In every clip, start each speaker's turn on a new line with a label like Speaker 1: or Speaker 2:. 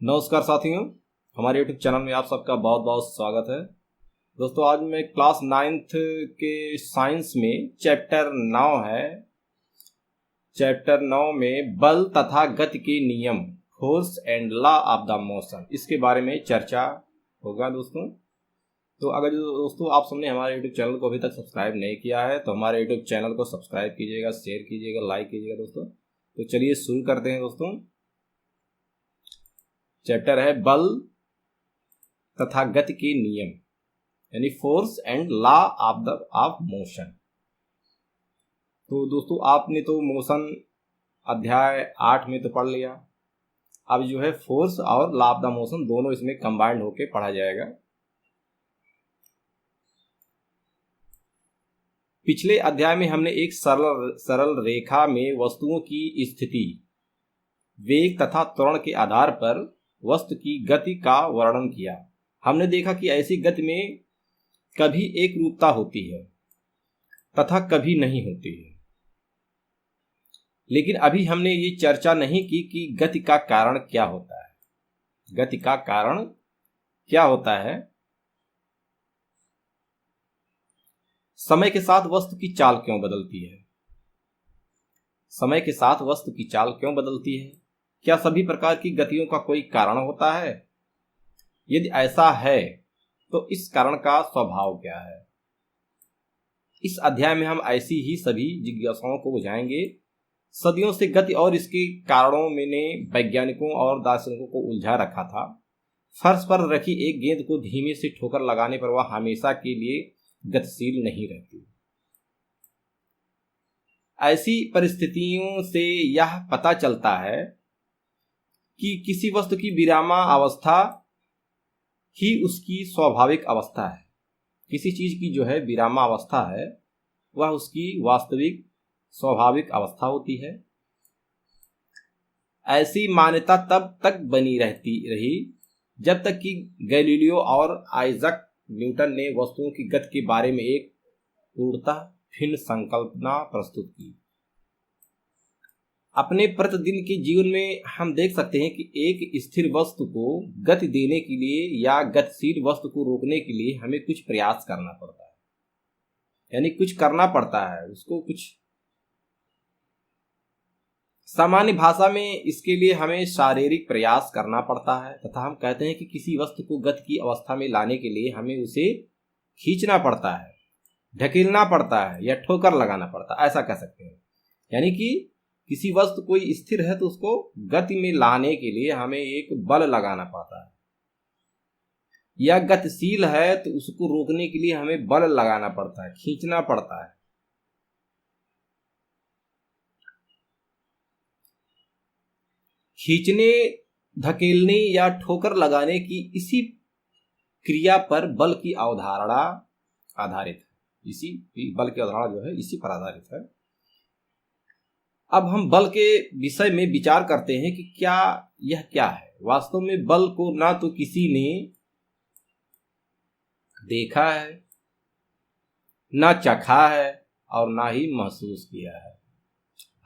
Speaker 1: नमस्कार साथियों, हमारे यूट्यूब चैनल में आप सबका बहुत बहुत स्वागत है। दोस्तों, आज मैं क्लास 9th के साइंस में चैप्टर 9 है। चैप्टर 9 में बल तथा गति के नियम, force and law of the motion, इसके बारे में चर्चा होगा। दोस्तों, तो अगर दोस्तों आप सबने हमारे यूट्यूब चैनल को अभी तक सब्सक्राइब नहीं किया है तो हमारे यूट्यूब चैनल को सब्सक्राइब कीजिएगा, शेयर कीजिएगा, लाइक कीजिएगा। दोस्तों, तो चलिए शुरू करते हैं। दोस्तों, चैप्टर है बल तथा गति के नियम, यानी force and law of motion. तो दोस्तों, आपने तो मोशन अध्याय 8 में तो पढ़ लिया। अब जो है फोर्स और लॉ ऑफ द मोशन दोनों इसमें कंबाइंड होके पढ़ा जाएगा। पिछले अध्याय में हमने एक सरल रेखा में वस्तुओं की स्थिति, वेग तथा त्वरण के आधार पर वस्तु की गति का वर्णन किया। हमने देखा कि ऐसी गति में कभी एक रूपता होती है तथा कभी नहीं होती है। लेकिन अभी हमने ये चर्चा नहीं की कि गति का कारण क्या होता है। गति का कारण क्या होता है? समय के साथ वस्तु की चाल क्यों बदलती है? समय के साथ वस्तु की चाल क्यों बदलती है? क्या सभी प्रकार की गतियों का कोई कारण होता है? यदि ऐसा है तो इस कारण का स्वभाव क्या है? इस अध्याय में हम ऐसी ही सभी जिज्ञासाओं को बुझाएंगे। सदियों से गति और इसके कारणों में ने वैज्ञानिकों और दार्शनिकों को उलझा रखा था। फर्श पर रखी एक गेंद को धीमे से ठोकर लगाने पर वह हमेशा के लिए गतिशील नहीं रहती। ऐसी परिस्थितियों से यह पता चलता है कि किसी वस्तु की विरामावस्था ही उसकी स्वाभाविक अवस्था है। किसी चीज की जो है विरामावस्था है वह उसकी वास्तविक स्वाभाविक अवस्था होती है। ऐसी मान्यता तब तक बनी रही जब तक कि गैलीलियो और आइजक न्यूटन ने वस्तुओं की गति के बारे में एक पूर्णतः भिन्न संकल्पना प्रस्तुत की। अपने प्रतिदिन के जीवन में हम देख सकते हैं कि एक स्थिर वस्तु को गति देने के लिए या गतिशील वस्तु को रोकने के लिए हमें कुछ प्रयास करना पड़ता है, यानी कुछ करना पड़ता है उसको कुछ। सामान्य भाषा में इसके लिए हमें शारीरिक प्रयास करना पड़ता है तथा हम कहते हैं कि किसी वस्तु को गति की अवस्था में लाने के लिए हमें उसे खींचना पड़ता है, ढकेलना पड़ता है या ठोकर लगाना पड़ता है, ऐसा कह सकते हैं। यानी कि किसी वस्तु कोई स्थिर है तो उसको गति में लाने के लिए हमें एक बल लगाना पड़ता है, या गतिशील है तो उसको रोकने के लिए हमें बल लगाना पड़ता है, खींचना पड़ता है। खींचने, धकेलने या ठोकर लगाने की इसी क्रिया पर बल की अवधारणा आधारित है। इसी बल की अवधारणा जो है इसी पर आधारित है। अब हम बल के विषय में विचार करते हैं कि यह क्या है। वास्तव में बल को ना तो किसी ने देखा है, ना चखा है और ना ही महसूस किया है।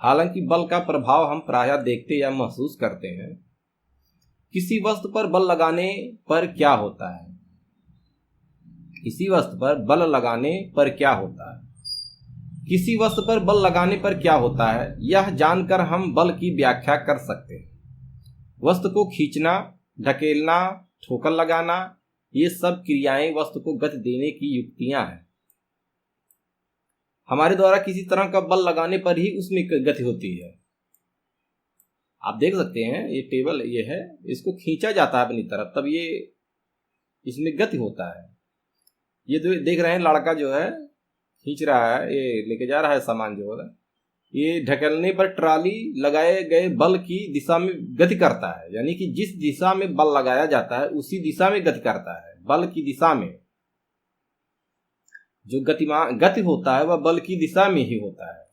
Speaker 1: हालांकि बल का प्रभाव हम प्रायः देखते या महसूस करते हैं। किसी वस्तु पर बल लगाने पर क्या होता है? किसी वस्तु पर बल लगाने पर क्या होता है? किसी वस्तु पर बल लगाने पर क्या होता है, यह जानकर हम बल की व्याख्या कर सकते हैं। वस्तु को खींचना, ढकेलना, ठोकर लगाना, ये सब क्रियाएं वस्तु को गति देने की युक्तियां हैं। हमारे द्वारा किसी तरह का बल लगाने पर ही उसमें गति होती है। आप देख सकते हैं ये टेबल ये है, इसको खींचा जाता है अपनी तरफ, तब ये इसमें गति होता है। ये देख रहे हैं लड़का जो है खींच रहा है, ये लेके जा रहा है सामान जो है। ये ढकेलने पर ट्राली लगाए गए बल की दिशा में गति करता है, यानी कि जिस दिशा में बल लगाया जाता है उसी दिशा में गति करता है। बल की दिशा में जो गति होता है वह बल की दिशा में ही होता है।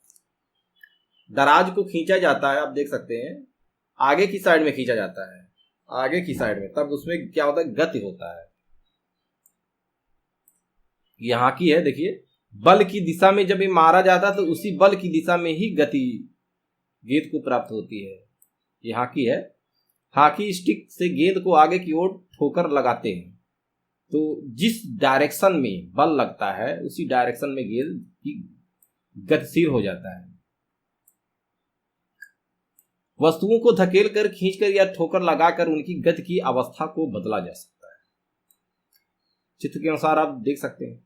Speaker 1: दराज को खींचा जाता है, आप देख सकते हैं आगे की साइड में खींचा जाता है, आगे की साइड में, तब उसमें क्या होता है, गति होता है। यहाँ की है, देखिए बल की दिशा में जब ये मारा जाता है तो उसी बल की दिशा में ही गति गेंद को प्राप्त होती है। यहाँ की है हॉकी स्टिक से गेंद को आगे की ओर ठोकर लगाते हैं तो जिस डायरेक्शन में बल लगता है उसी डायरेक्शन में गेंद की गतिशील हो जाता है। वस्तुओं को धकेल कर, खींचकर या ठोकर लगाकर उनकी गति की अवस्था को बदला जा सकता है। चित्र के अनुसार आप देख सकते हैं।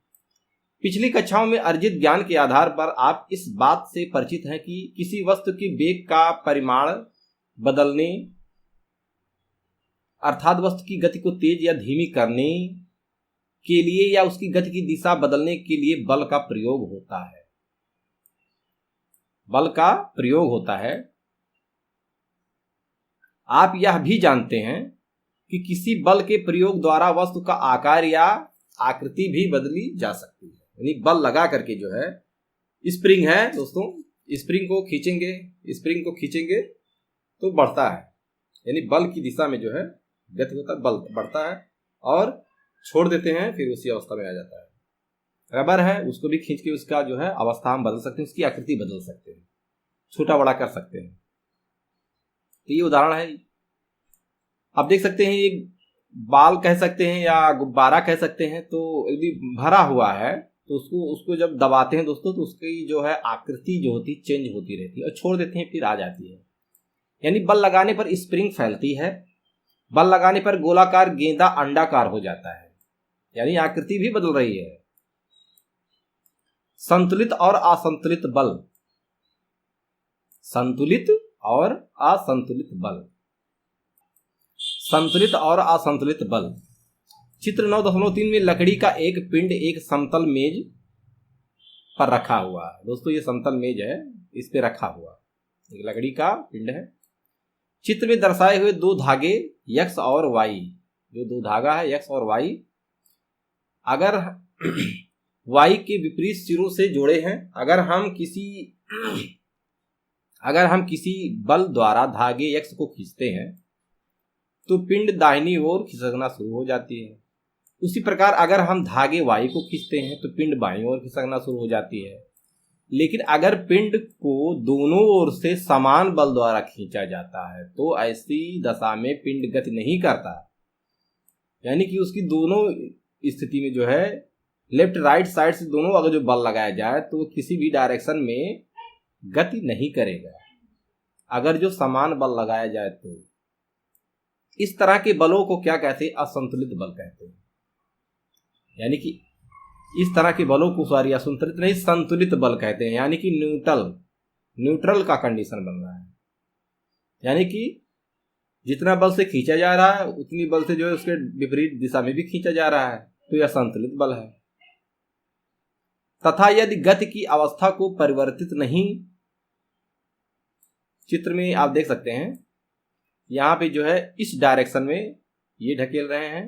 Speaker 1: पिछली कक्षाओं में अर्जित ज्ञान के आधार पर आप इस बात से परिचित हैं कि किसी वस्तु के वेग का परिमाण बदलने अर्थात वस्तु की गति को तेज या धीमी करने के लिए या उसकी गति की दिशा बदलने के लिए बल का प्रयोग होता है। बल का प्रयोग होता है। आप यह भी जानते हैं कि किसी बल के प्रयोग द्वारा वस्तु का आकार या आकृति भी बदली जा सकती है। यानी बल लगा करके जो है, स्प्रिंग है दोस्तों, स्प्रिंग को खींचेंगे तो बढ़ता है, यानी बल की दिशा में जो है गति होता है, बल बढ़ता है और छोड़ देते हैं फिर उसी अवस्था में आ जाता है। रबर है, उसको भी खींच के उसका जो है अवस्था हम बदल सकते हैं, उसकी आकृति बदल सकते हैं, छोटा बड़ा कर सकते हैं। तो ये उदाहरण है। आप देख सकते हैं एक बाल कह सकते हैं या गुब्बारा कह सकते हैं, तो यदि भरा हुआ है तो उसको जब दबाते हैं दोस्तों तो उसकी जो है आकृति जो होती चेंज होती रहती है और छोड़ देते हैं फिर आ जाती है। यानी बल लगाने पर स्प्रिंग फैलती है, बल लगाने पर गोलाकार गेंदा अंडाकार हो जाता है, यानी आकृति भी बदल रही है। संतुलित और असंतुलित बल, संतुलित और असंतुलित बल, संतुलित और असंतुलित बल। चित्र 9.3 में लकड़ी का एक पिंड एक समतल मेज पर रखा हुआ है। दोस्तों ये समतल मेज है, इस पे रखा हुआ एक लकड़ी का पिंड है। चित्र में दर्शाए हुए दो धागे x और y, जो दो धागा है x और y, अगर y के विपरीत सिरों से जुड़े हैं, अगर हम किसी बल द्वारा धागे x को खींचते हैं तो पिंड दाहिनी ओर खिसकना शुरू हो जाती है। उसी प्रकार अगर हम धागे y को खींचते हैं तो पिंड बाईं ओर खिसकना शुरू हो जाती है। लेकिन अगर पिंड को दोनों ओर से समान बल द्वारा खींचा जाता है तो ऐसी दशा में पिंड गति नहीं करता, यानी कि उसकी दोनों स्थिति में जो है लेफ्ट राइट साइड से दोनों अगर जो बल लगाया जाए तो किसी भी डायरेक्शन में गति नहीं करेगा अगर जो समान बल लगाया जाए तो। इस तरह के बलों को क्या कहते हैं? असंतुलित बल कहते हैं। यानी कि इस तरह के बलों को असंतुलित नहीं संतुलित बल कहते हैं, यानी कि न्यूट्रल का कंडीशन बन रहा है, यानी कि जितना बल से खींचा जा रहा है उतनी बल से जो है उसके विपरीत दिशा में भी खींचा जा रहा है, तो यह संतुलित बल है। तथा यदि गति की अवस्था को परिवर्तित नहीं, चित्र में आप देख सकते हैं यहाँ पे जो है इस डायरेक्शन में ये ढकेल रहे हैं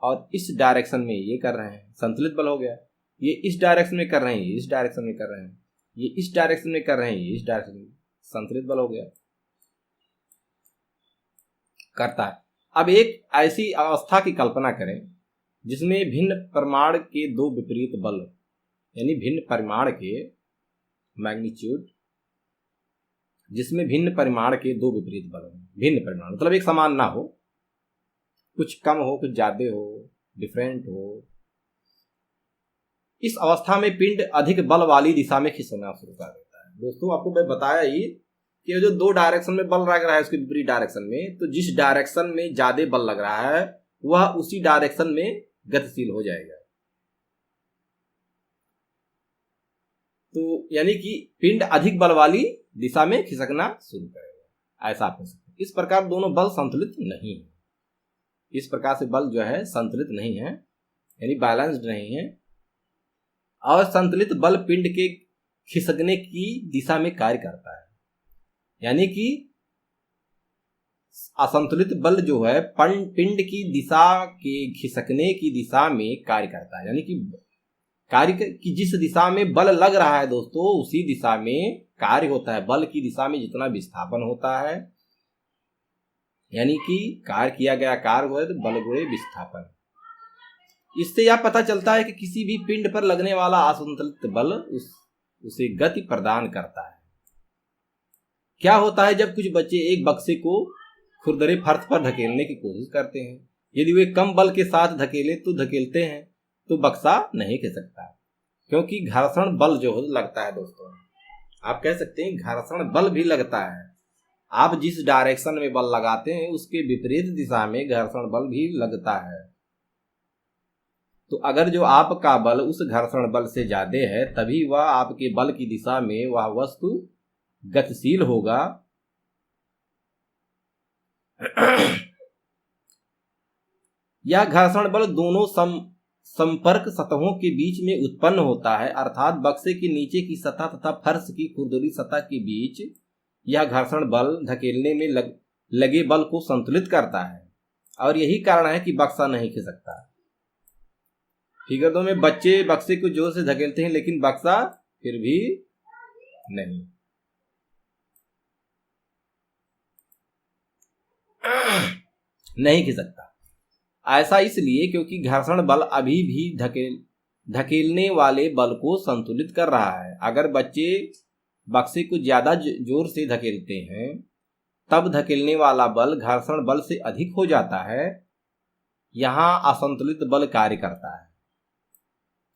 Speaker 1: और इस डायरेक्शन में ये कर रहे हैं, संतुलित बल हो गया। ये इस डायरेक्शन में कर रहे हैं, ये इस डायरेक्शन में कर रहे हैं, ये इस डायरेक्शन में कर रहे हैं, ये इस डायरेक्शन में, संतुलित बल हो गया, करता है। अब एक ऐसी अवस्था की कल्पना करें जिसमें भिन्न परिमाण के दो विपरीत बल, यानी भिन्न परिमाण के मैग्नीट्यूड, जिसमें भिन्न परिमाण के दो विपरीत बल हो। भिन्न परिमाण मतलब एक समान ना हो, कुछ कम हो कुछ ज्यादा हो, डिफरेंट हो। इस अवस्था में पिंड अधिक बल वाली दिशा में खिसकना शुरू कर देता है। दोस्तों आपको मैं बताया ही कि जो दो डायरेक्शन में बल लग रहा है उसके विपरीत डायरेक्शन में, तो जिस डायरेक्शन में ज्यादा बल लग रहा है वह उसी डायरेक्शन में गतिशील हो जाएगा। तो यानी कि पिंड अधिक बल वाली दिशा में खिसकना शुरू करेगा, ऐसा आप कह सकते हैं। इस प्रकार दोनों बल संतुलित नहीं है, इस प्रकार से बल जो है संतुलित नहीं है, यानी बैलेंस्ड नहीं है। और संतुलित बल पिंड के खिसकने की दिशा में कार्य करता है, यानी कि असंतुलित बल जो है पिंड की दिशा के खिसकने की दिशा में कार्य करता है, यानी कि कार्य की जिस दिशा में बल लग रहा है दोस्तों उसी दिशा में कार्य होता है। बल की दिशा में जितना विस्थापन होता है, यानी कि कार्य किया गया कार्य हुआ तो बल गुणे विस्थापन। इससे यह पता चलता है कि किसी भी पिंड पर लगने वाला असंतुलित बल उसे गति प्रदान करता है। क्या होता है जब कुछ बच्चे एक बक्से को खुरदरे फर्श पर धकेलने की कोशिश करते हैं। यदि वे कम बल के साथ धकेलते हैं तो बक्सा नहीं खिसकता, क्योंकि घर्षण बल जो लगता है दोस्तों, आप कह सकते हैं घर्षण बल भी लगता है। आप जिस डायरेक्शन में बल लगाते हैं उसके विपरीत दिशा में घर्षण बल भी लगता है। तो अगर जो आपका बल उस घर्षण बल से ज्यादा है तभी वह आपके बल की दिशा में वह वस्तु गतिशील होगा। यह घर्षण बल दोनों संपर्क सतहों के बीच में उत्पन्न होता है, अर्थात बक्से के नीचे की सतह तथा फर्श की खुरदरी सतह के बीच। यह घर्षण बल धकेलने में लगे बल को संतुलित करता है और यही कारण है कि बक्सा नहीं खिसकता। फिगर 2 में बच्चे बक्से को जोर से धकेलते हैं लेकिन बक्सा फिर भी नहीं खिसकता। ऐसा इसलिए क्योंकि घर्षण बल अभी भी धकेलने वाले बल को संतुलित कर रहा है। अगर बच्चे बक्से को ज्यादा जोर से धकेलते हैं तब धकेलने वाला बल घर्षण बल से अधिक हो जाता है। यहां असंतुलित बल कार्य करता है,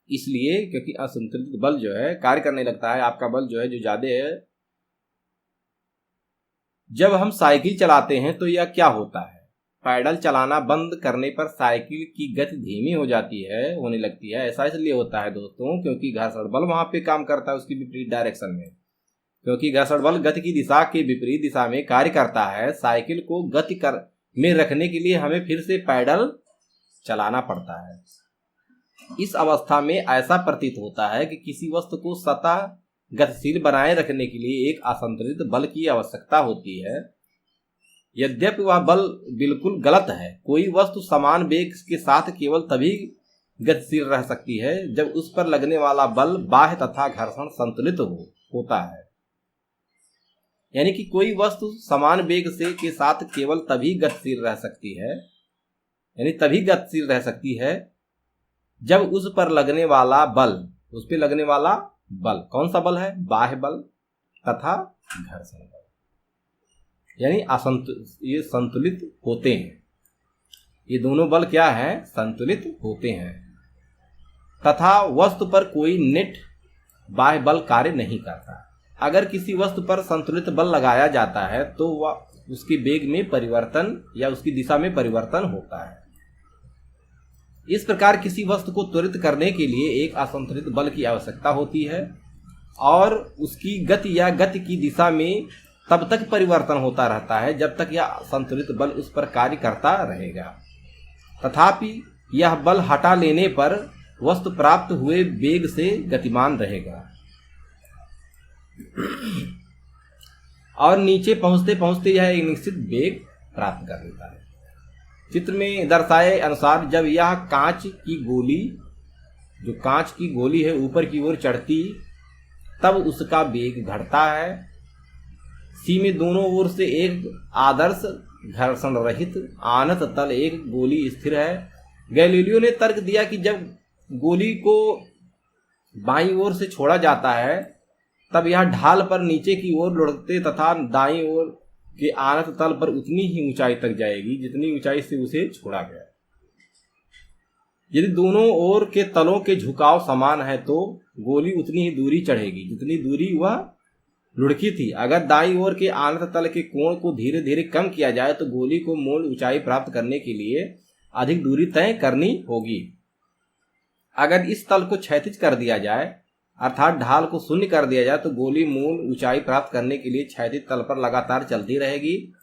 Speaker 1: इसलिए क्योंकि असंतुलित बल जो है कार्य करने लगता है, आपका बल जो है जो ज्यादा है। जब हम साइकिल चलाते हैं तो यह क्या होता है, पैडल चलाना बंद करने पर साइकिल की गति धीमी होने लगती है। ऐसा इसलिए होता है दोस्तों क्योंकि घर्षण बल वहां पे काम करता है उसकी विपरीत डायरेक्शन में। क्योंकि घर्षण बल गति की दिशा के विपरीत दिशा में कार्य करता है, साइकिल को गति में रखने के लिए हमें फिर से पैडल चलाना पड़ता है। इस अवस्था में ऐसा प्रतीत होता है कि किसी वस्तु को सतह गतिशील बनाए रखने के लिए एक असंतुलित बल की आवश्यकता होती है। यद्यपि वह बल बिल्कुल गलत है। कोई वस्तु समान वेग के साथ केवल तभी गतिशील रह सकती है जब उस पर लगने वाला बल बाह्य तथा घर्षण संतुलित होता है। यानी कि कोई वस्तु समान वेग से के साथ केवल तभी गतिशील रह सकती है, जब उस पर लगने वाला बल, कौन सा बल है, बाह्य बल तथा घर्षण बल, यानी ये संतुलित होते हैं। ये दोनों बल क्या है, संतुलित होते हैं तथा वस्तु पर कोई नेट बाह्य बल कार्य नहीं करता। अगर किसी वस्तु पर संतुलित बल लगाया जाता है तो वह उसके वेग में परिवर्तन या उसकी दिशा में परिवर्तन होता है। इस प्रकार किसी वस्तु को त्वरित करने के लिए एक असंतुलित बल की आवश्यकता होती है और उसकी गति या गति की दिशा में तब तक परिवर्तन होता रहता है जब तक यह संतुलित बल उस पर कार्य करता रहेगा। तथापि यह बल हटा लेने पर वस्तु प्राप्त हुए वेग से गतिमान रहेगा और नीचे पहुंचते पहुंचते यह एक निश्चित वेग प्राप्त कर लेता है। चित्र में दर्शाए अनुसार जब यह कांच की गोली है ऊपर की ओर चढ़ती तब उसका वेग घटता है। सी में दोनों ओर से एक आदर्श घर्षण रहित आनत तल एक गोली स्थिर है। गैलीलियो ने तर्क दिया कि जब गोली को बाईं ओर से छोड़ा जाता है तब यह ढाल पर नीचे की ओर लुढ़कते तथा दाईं ओर के आनत तल पर उतनी ही ऊंचाई तक जाएगी जितनी ऊंचाई से उसे छोड़ा गया। यदि दोनों ओर के तलों के झुकाव समान है तो गोली उतनी ही दूरी चढ़ेगी जितनी दूरी वह लुढ़की थी। अगर दाईं ओर के आनत तल के कोण को धीरे धीरे कम किया जाए तो गोली को मूल ऊंचाई प्राप्त करने के लिए अधिक दूरी तय करनी होगी। अगर इस तल को क्षैतिज कर दिया जाए अर्थात ढाल को शून्य कर दिया जाए तो गोली मूल ऊंचाई प्राप्त करने के लिए क्षैतिज तल पर लगातार चलती रहेगी।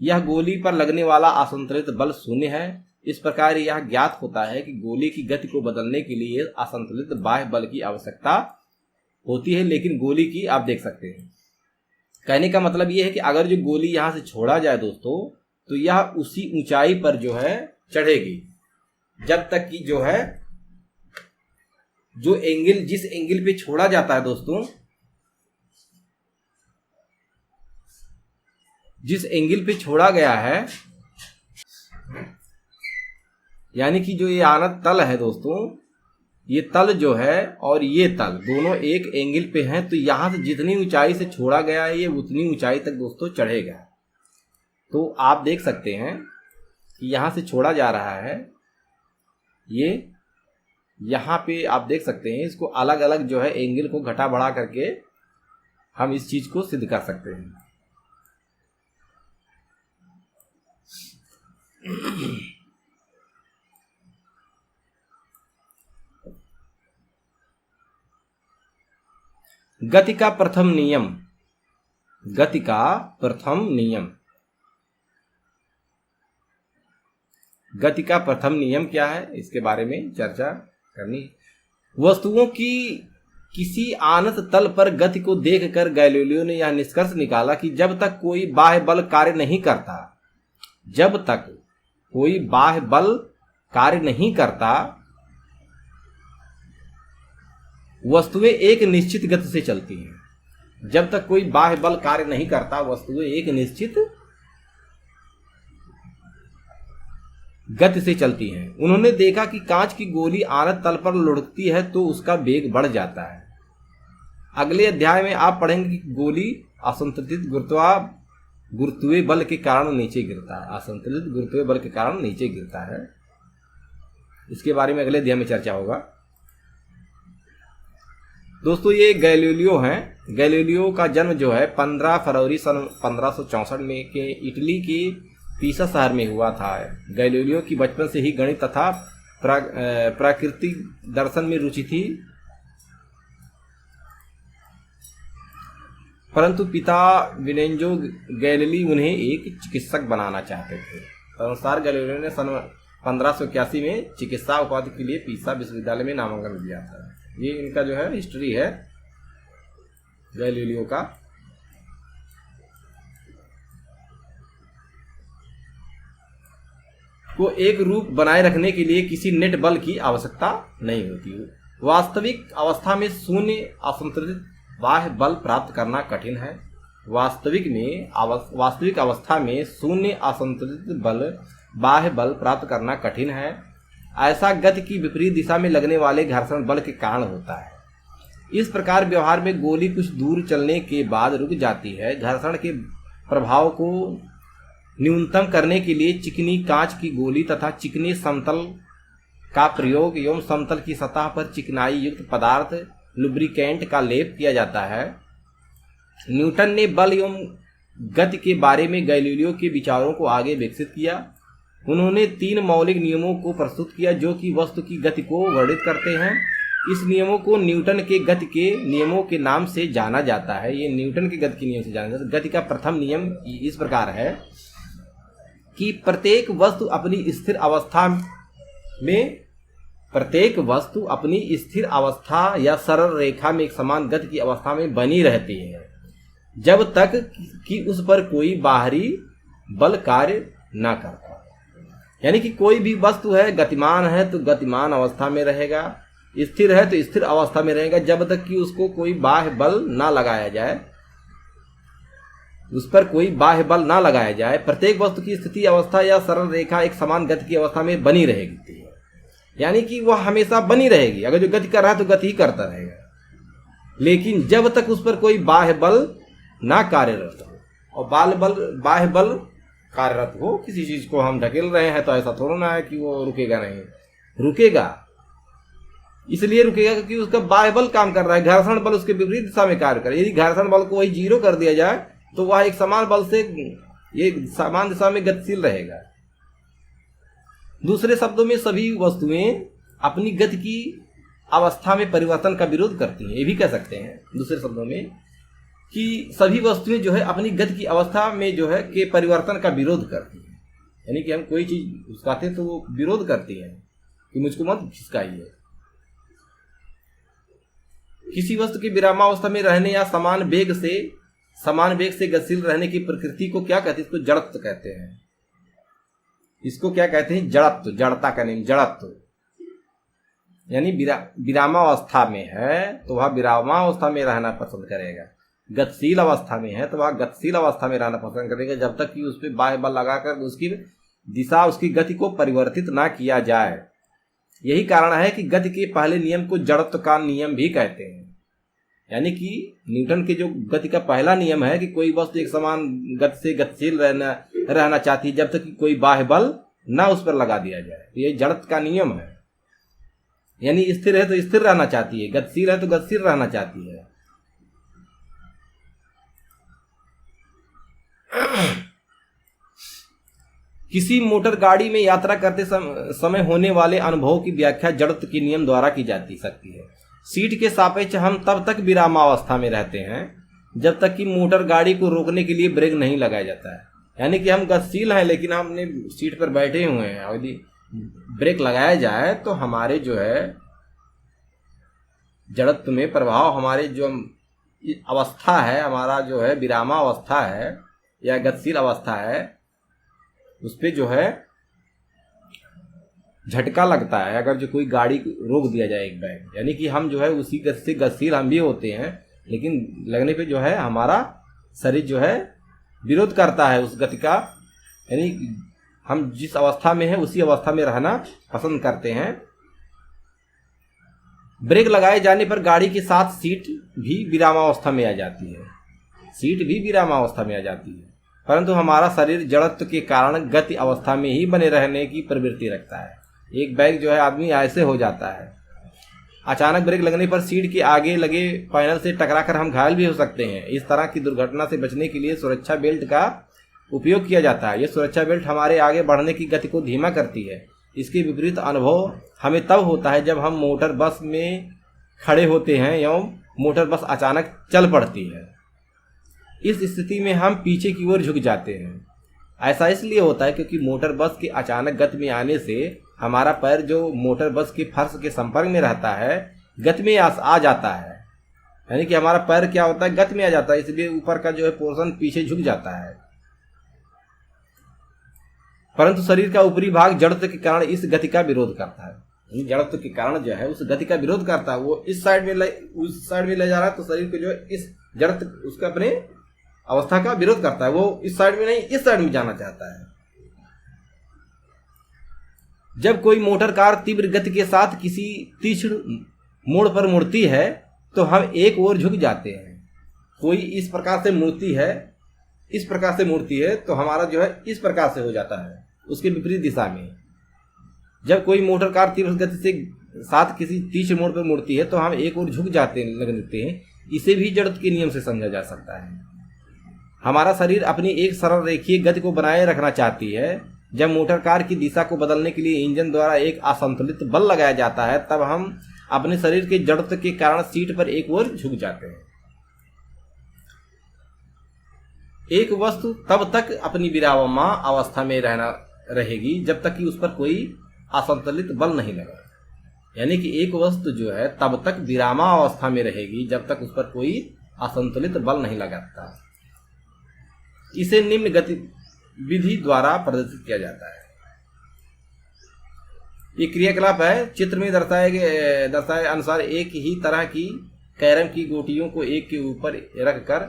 Speaker 1: यह गोली पर लगने वाला असंतुलित बल शून्य है। इस प्रकार यह ज्ञात होता है कि गोली की गति को बदलने के लिए असंतुलित बाह्य बल की आवश्यकता होती है, लेकिन गोली की आप देख सकते हैं। कहने का मतलब यह है कि अगर जो गोली यहां से छोड़ा जाए दोस्तों तो यह उसी ऊंचाई पर जो है चढ़ेगी जब तक कि जो है जो एंगल जिस एंगल पे छोड़ा जाता है दोस्तों, जिस एंगल पे छोड़ा गया है, यानी कि जो ये आनत तल है दोस्तों, ये तल जो है और ये तल दोनों एक एंगल पे हैं तो यहां से जितनी ऊंचाई से छोड़ा गया है ये उतनी ऊंचाई तक दोस्तों चढ़ेगा। तो आप देख सकते हैं कि यहाँ से छोड़ा जा रहा है, ये यहाँ पे आप देख सकते हैं, इसको अलग अलग जो है एंगल को घटा बढ़ा करके हम इस चीज को सिद्ध कर सकते हैं। गति का प्रथम नियम, गति का प्रथम नियम, गति का प्रथम नियम क्या है, इसके बारे में चर्चा करनी। वस्तुओं की किसी आनत तल पर गति को देखकर गैलीलियो ने यह निष्कर्ष निकाला कि जब तक कोई बाह्य बल कार्य नहीं करता, जब तक कोई बाह्य बल कार्य नहीं करता, वस्तुएं एक निश्चित गति से चलती हैं। जब तक कोई बाह्य बल कार्य नहीं करता, वस्तुएं एक निश्चित गति से चलती हैं। उन्होंने देखा कि कांच की गोली आनत तल पर लुढ़कती है तो उसका वेग बढ़ जाता है। अगले अध्याय में आप पढ़ेंगे कि गोली असंतुलित गुरुत्वीय बल के कारण नीचे गिरता है, असंतुलित गुरुत्वीय बल के कारण नीचे गिरता है। इसके बारे में अगले अध्याय में चर्चा होगा। दोस्तों, ये गैलीलियो हैं। गैलीलियो का जन्म जो है 15 फरवरी सन 1564 में के इटली के पीसा शहर में हुआ था। गैलीलियो की बचपन से ही गणित तथा प्राकृतिक दर्शन में रुचि थी, परंतु पिता विनेंजो गैलीली उन्हें एक चिकित्सक बनाना चाहते थे। तदनुसार गैलीलियो ने सन 1581 में चिकित्सा उपाधि के लिए पीसा विश्वविद्यालय में नामांकन दिया था। ये इनका जो है हिस्ट्री है गैलीलियो का। को एक रूप बनाए रखने के लिए किसी नेट बल की आवश्यकता नहीं होती। वास्तविक अवस्था में शून्य असंतुलित बाह्य बल प्राप्त करना कठिन है। वास्तविक अवस्था में शून्य असंतुलित बाह्य बल प्राप्त करना कठिन है। ऐसा गति की विपरीत दिशा में लगने वाले घर्षण बल के कारण होता है। इस प्रकार व्यवहार में गोली कुछ दूर चलने के बाद रुक जाती है। घर्षण के प्रभाव को न्यूनतम करने के लिए चिकनी कांच की गोली तथा चिकने समतल का प्रयोग एवं समतल की सतह पर चिकनाई युक्त पदार्थ लुब्रिकेंट का लेप किया जाता है। न्यूटन ने बल एवं गति के बारे में गैलीलियो के विचारों को आगे विकसित किया। उन्होंने 3 मौलिक नियमों को प्रस्तुत किया जो कि वस्तु की गति को वर्णित करते हैं। इस नियमों को न्यूटन के गति के नियमों के नाम से जाना जाता है। ये न्यूटन के गति के नियम से जाना जाता है। गति का प्रथम नियम इस प्रकार है कि प्रत्येक वस्तु अपनी स्थिर अवस्था या सरल रेखा में एक समान गति की अवस्था में बनी रहती है जब तक कि उस पर कोई बाहरी बल कार्य न करता। यानी कि कोई भी वस्तु है, गतिमान है तो गतिमान अवस्था में रहेगा, स्थिर है तो स्थिर अवस्था में रहेगा जब तक कि उसको कोई बाह्य बल ना लगाया जाए, उस पर कोई बाह्य बल ना लगाया जाए। प्रत्येक वस्तु की स्थिति अवस्था या सरल रेखा एक समान गति की अवस्था में बनी रहेगी, यानी कि वह हमेशा बनी रहेगी। अगर जो गति कर रहा है तो गति ही करता रहेगा, लेकिन जब तक उस पर कोई बाह्य बल ना कार्यरत हो। और बाह्य बल कार्यरत हो, किसी चीज को हम ढकेल रहे हैं तो ऐसा थोड़ा ना है कि वो रुकेगा, नहीं रुकेगा। इसलिए रुकेगा क्योंकि उसका बाह्य बल काम कर रहा है, घर्षण बल उसके विपरीत दिशा में कार्य करे। यदि घर्षण बल को वही 0 कर दिया जाए तो वह एक समान बल से ये समान दिशा में गतिशील रहेगा। दूसरे शब्दों में सभी वस्तुएं अपनी गति की अवस्था में परिवर्तन का विरोध करती हैं। ये भी कह सकते हैं दूसरे शब्दों में कि सभी वस्तुएं जो है अपनी गति की अवस्था में जो है के परिवर्तन का विरोध करती हैं। यानी कि हम कोई चीज उसकाते हैं तो वो विरोध करती है कि मुझको मत खिसकाइए। किसी वस्तु के विरामावस्था में रहने या समान वेग से गतिशील रहने की प्रकृति को क्या कहते हैं? इसको जड़त्व कहते हैं। इसको क्या कहते हैं? जड़त्व, जड़ता का नियम, जड़त्व। यानी विरामावस्था में है तो वह विरामावस्था में रहना पसंद करेगा, गतिशील अवस्था में है तो वह गतिशील अवस्था में रहना पसंद करेगा जब तक कि उस पर बाह्य बल लगाकर उसकी दिशा, उसकी गति को परिवर्तित ना किया जाए। यही कारण है कि गति के पहले नियम को जड़त्व का नियम भी कहते हैं। यानी कि न्यूटन के जो गति का पहला नियम है कि कोई वस्तु एक समान गति से गतिशील रहना चाहती है जब तक कि कोई बाह्य बल ना उस पर लगा दिया जाए। तो ये जड़त्व का नियम है। यानी स्थिर है तो स्थिर रहना चाहती है, गतिशील है तो गतिशील रहना चाहती है। किसी मोटर गाड़ी में यात्रा करते समय होने वाले अनुभव की व्याख्या जड़त्व के नियम द्वारा की जा सकती है। सीट के सापेक्ष हम तब तक विरामावस्था में रहते हैं जब तक कि मोटर गाड़ी को रोकने के लिए ब्रेक नहीं लगाया जाता है। यानी कि हम गतिशील हैं लेकिन हमने सीट पर बैठे हुए हैं, और यदि ब्रेक लगाया जाए तो हमारे जो है जड़त्व में प्रभाव, हमारे जो अवस्था है, हमारा जो है विरामावस्था है या गतिशील अवस्था है, उस पर जो है झटका लगता है अगर जो कोई गाड़ी रोक दिया जाए एक बैग। यानी कि हम जो है उसी गति से गतिशील हम भी होते हैं, लेकिन लगने पे जो है हमारा शरीर जो है विरोध करता है उस गति का। यानी हम जिस अवस्था में है उसी अवस्था में रहना पसंद करते हैं। ब्रेक लगाए जाने पर गाड़ी के साथ सीट भी विरामावस्था में आ जाती है, सीट भी विरामावस्था में आ जाती है, परंतु हमारा शरीर जड़त्व के कारण गति अवस्था में ही बने रहने की प्रवृत्ति रखता है। एक बैग जो है आदमी ऐसे हो जाता है, अचानक ब्रेक लगने पर सीट के आगे लगे पैनल से टकराकर हम घायल भी हो सकते हैं। इस तरह की दुर्घटना से बचने के लिए सुरक्षा बेल्ट का उपयोग किया जाता है। यह सुरक्षा बेल्ट हमारे आगे बढ़ने की गति को धीमा करती है। इसके विपरीत अनुभव हमें तब होता है जब हम मोटर बस में खड़े होते हैं एवं मोटर बस अचानक चल पड़ती है। इस स्थिति में हम पीछे की ओर झुक जाते हैं। ऐसा इसलिए होता है क्योंकि मोटर बस के अचानक गति में आने से हमारा पैर जो मोटर बस के फर्श के संपर्क में रहता है गति में आ जाता है। यानी कि हमारा पैर क्या होता है, गति में आ जाता है, इसलिए ऊपर का जो है पोर्शन पीछे झुक जाता है। परंतु शरीर का ऊपरी भाग जड़त्व के कारण इस गति का विरोध करता है। जड़त्व के कारण जो है उस गति का विरोध करता है। वो इस साइड में उस साइड में ले जा रहा है तो शरीर को जो है इस जड़त्व उसका अपने अवस्था का विरोध करता है। वो इस साइड में नहीं इस साइड में जाना चाहता है। जब कोई मोटर कार तीव्र गति के साथ किसी तीक्ष्ण मोड़ पर मुड़ती है तो हम एक ओर झुक जाते हैं। कोई इस प्रकार से मुड़ती है, इस प्रकार से मुड़ती है तो हमारा जो है इस प्रकार से हो जाता है उसके विपरीत दिशा में। जब कोई मोटर कार तीव्र गति से साथ किसी तीक्ष्ण मोड़ पर मुड़ती है तो हम एक ओर झुक जाते हैं। इसे भी जड़त्व के नियम से समझा जा सकता है। हमारा शरीर अपनी एक सरल रेखीय गति को बनाए रखना चाहती है। जब मोटर कार की दिशा को बदलने के लिए इंजन द्वारा एक असंतुलित बल लगाया जाता है तब हम अपने शरीर के जड़त्व के कारण सीट पर एक ओर झुक जाते हैं। एक वस्तु तब तक अपनी विरामा अवस्था में रहेगी जब तक कि उस पर कोई असंतुलित बल नहीं लगा। यानी कि एक वस्तु जो है तब तक विरामा अवस्था में रहेगी जब तक उस पर कोई असंतुलित बल नहीं लगाता। इसे निम्न गतिविधि द्वारा प्रदर्शित किया जाता है। ये क्रियाकलाप है चित्र में दर्शाए अनुसार एक ही तरह की कैरम की गोटियों को एक के ऊपर रखकर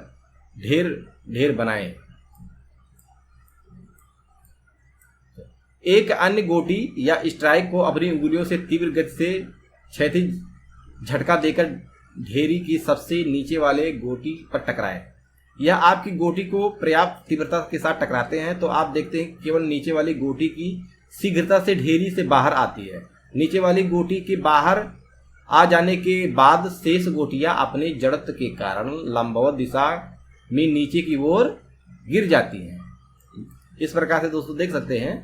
Speaker 1: ढेर बनाएं। एक अन्य गोटी या स्ट्राइक को अपनी उंगलियों से तीव्र गति से क्षैतिज झटका देकर ढेरी की सबसे नीचे वाले गोटी पर टकराएं। यह आपकी गोटी को पर्याप्त तीव्रता के साथ टकराते हैं तो आप देखते हैं केवल नीचे वाली गोटी की शीघ्रता से ढेरी से बाहर आती है। नीचे वाली गोटी के बाहर आ जाने के बाद शेष गोटियां अपने जड़त्व के कारण लंबवत दिशा में नीचे की ओर गिर जाती हैं। इस प्रकार से दोस्तों देख सकते हैं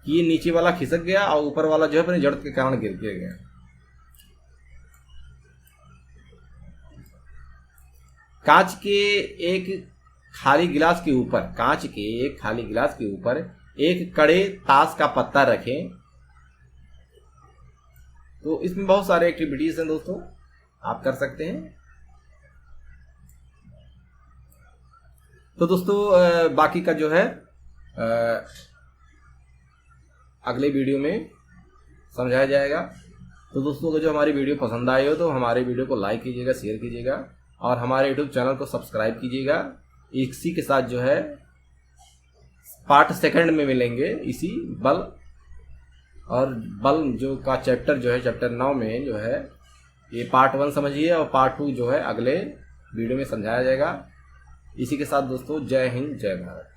Speaker 1: कि ये नीचे वाला खिसक गया और ऊपर वाला जो है अपने जड़त्व के कारण गिर गया। कांच के एक खाली गिलास के ऊपर एक कड़े ताश का पत्ता रखें। तो इसमें बहुत सारे एक्टिविटीज हैं दोस्तों, आप कर सकते हैं। तो दोस्तों बाकी का जो है अगले वीडियो में समझाया जाएगा। तो दोस्तों अगर जो हमारी वीडियो पसंद आई हो तो हमारे वीडियो को लाइक कीजिएगा, शेयर कीजिएगा और हमारे यूट्यूब चैनल को सब्सक्राइब कीजिएगा। इसी के साथ जो है पार्ट सेकंड में मिलेंगे इसी बल और बल जो का चैप्टर जो है चैप्टर 9 में जो है ये पार्ट 1 समझिए और पार्ट 2 जो है अगले वीडियो में समझाया जाएगा। इसी के साथ दोस्तों जय हिंद जय भारत।